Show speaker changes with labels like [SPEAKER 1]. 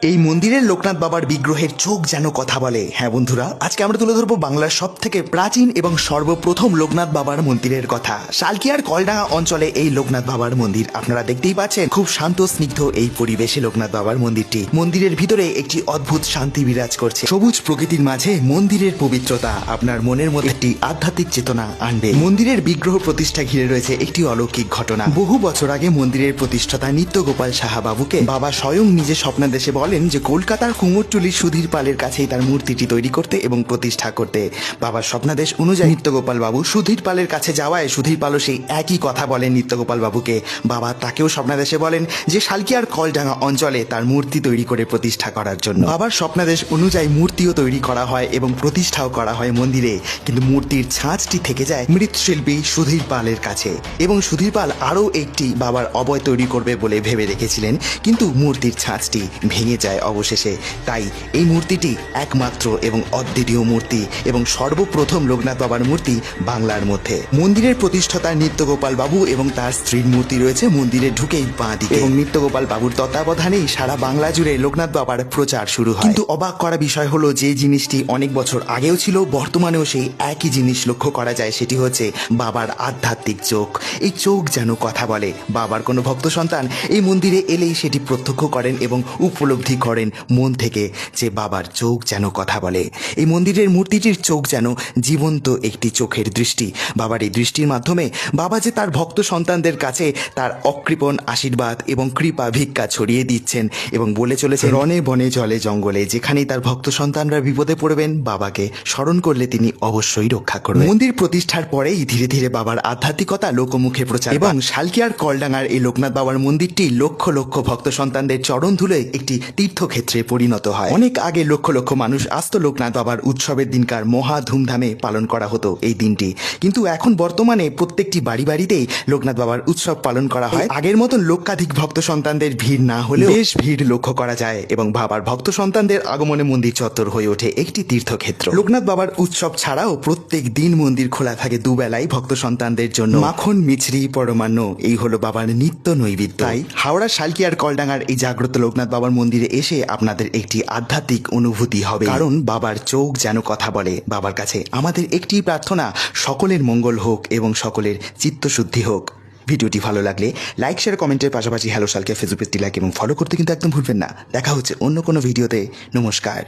[SPEAKER 1] এই মন্দিরের লোকনাথ বাবার বিগ্রহের চোখ যেন কথা বলে। হ্যাঁ বন্ধুরা, আজকে আমরা তুলে ধরবো বাংলার সব থেকে প্রাচীন এবং সর্বপ্রথম লোকনাথ বাবার মন্দিরের কথা। শালকিয়ার কলডাঙ্গা অঞ্চলে এই লোকনাথ বাবার মন্দির। আপনারা দেখতেই পাচ্ছেন খুব শান্ত স্নিগ্ধ এই পরিবেশে লোকনাথ বাবার মন্দিরটি। মন্দিরের ভিতরে একটি অদ্ভুত শান্তি বিরাজ করছে। সবুজ প্রকৃতির মাঝে মন্দিরের পবিত্রতা আপনার মনের মধ্যে একটি আধ্যাত্মিক চেতনা আনবে। মন্দিরের বিগ্রহ প্রতিষ্ঠা ঘিরে রয়েছে একটি অলৌকিক ঘটনা। বহু বছর আগে মন্দিরের প্রতিষ্ঠাতা নিত্যগোপাল সাহা বাবুকে বাবা স্বয়ং নিজে স্বপ্নাদেশে বলেন যে কলকাতার কুমোরটুলির সুধীর পালের কাছেই তার মূর্তিটি তৈরি করতে এবং প্রতিষ্ঠা করতে। বাবার স্বপ্নাদেশ অনুযায়ী নিত্যগোপাল বাবু সুধীর পালের কাছে যাওয়ায় সুধীর পালও সেই একই কথা বলেন নিত্যগোপাল বাবুকে। বাবা তাকেও স্বপ্নাদেশে বলেন যে শালকিয়ার কলডাঙ্গা অঞ্চলে তার মূর্তি তৈরি করে প্রতিষ্ঠা করার জন্য। বাবার স্বপ্নাদেশ অনুযায়ী মূর্তিও তৈরি করা হয় এবং প্রতিষ্ঠাও করা হয় মন্দিরে, কিন্তু মূর্তির ছাঁচটি থেকে যায় মৃৎশিল্পী সুধীর পালের কাছে এবং সুধীর পাল আরও একটি বাবার অবয় তৈরি করবে বলে ভেবে রেখেছিলেন, কিন্তু মূর্তির ছাঁচটি ভেঙে যায় অবশেষে। তাই এই মূর্তিটি একমাত্র এবং অদ্বিতীয় মূর্তি এবং সর্বপ্রথম লোকনাথ বাবার মূর্তি বাংলার মধ্যে। মন্দিরের প্রতিষ্ঠাতা নিত্যগোপাল বাবু এবং তার স্ত্রীর মূর্তি রয়েছে মন্দিরে ঢুকেই বাঁ দিকে এবং নিত্যগোপাল বাবুর তত্ত্বাবধানেই সারা বাংলা জুড়ে লোকনাথ বাবার প্রচার শুরু হয়। কিন্তু অবাক করা বিষয় হলো যে জিনিসটি অনেক বছর আগেও ছিল, বর্তমানেও সেই একই জিনিস লক্ষ্য করা যায়, সেটি হচ্ছে বাবার আধ্যাত্মিক চোখ। এই চোখ যেন কথা বলে। বাবার কোনো ভক্ত সন্তান এই মন্দিরে এলেই সেটি প্রত্যক্ষ করেন এবং উপলব্ধি করেন মন থেকে যে বাবার চোখ যেন কথা বলে। এই মন্দিরের মূর্তিটির চোখ যেন জীবন্ত একটি চোখের দৃষ্টি। বাবার এই দৃষ্টির মাধ্যমে বাবা যে তার ভক্ত সন্তানদের কাছে তার অকৃপণ আশীর্বাদ এবং কৃপা ভিক্ষা ছড়িয়ে দিচ্ছেন এবং বলে চলেছে রনে বনে জলে জঙ্গলে যেখানেই তার ভক্ত সন্তানরা বিপদে পড়বেন বাবাকে স্মরণ করলে তিনি অবশ্যই রক্ষা করবেন। মন্দির প্রতিষ্ঠার পরেই ধীরে ধীরে বাবার আধ্যাত্মিকতা লোকমুখে প্রচার এবং শালকিয়ার কলডাঙ্গার এই লোকনাথ বাবার মন্দিরটি লক্ষ লক্ষ ভক্ত সন্তানদের চরণ ধুলে একটি তীর্থক্ষেত্রে পরিণত হয়। অনেক আগে লক্ষ লক্ষ মানুষ আসতো লোকনাথ বাবার উৎসবের দিনকার মহা ধুমধামে পালন করা হতো এই দিনটি, কিন্তু এখন বর্তমানে প্রত্যেকটি বাড়ি বাড়িতেই লোকনাথ বাবার উৎসব পালন করা হয়। আগের মতন লক্ষাধিক ভক্ত সন্তানদের ভিড় না হলেও বেশ ভিড় লক্ষ্য করা যায় এবং বাবার ভক্ত সন্তানদের আগমনে মন্দির চত্বর হয়ে ওঠে একটি তীর্থক্ষেত্র। লোকনাথ বাবার উৎসব ছাড়াও প্রত্যেক দিন মন্দির খোলা থাকে দুবেলাই ভক্ত সন্তানদের জন্য। মাখন মিছরি পরমান্ন এই হলো বাবার নিত্য নৈবেদ্য। তাই হাওড়া শালকিয়ার কলডাঙ্গার এই জাগ্রত লোকনাথ বাবার মন্দিরে এসে আপনাদের একটি আধ্যাত্মিক অনুভূতি হবে, কারণ বাবার চোখ যেন কথা বলে। বাবার কাছে আমাদের একটি প্রার্থনা, সকলের মঙ্গল হোক এবং সকলের চিত্তশুদ্ধি হোক। ভিডিওটি ভালো লাগলে লাইক শেয়ার কমেন্টের পাশাপাশি হ্যালো শালকিয়া ফেসবুক পেজটি লাইক এবং ফলো করতে কিন্তু একদম ভুলবেন না। দেখা হচ্ছে অন্য কোনো ভিডিওতে। নমস্কার।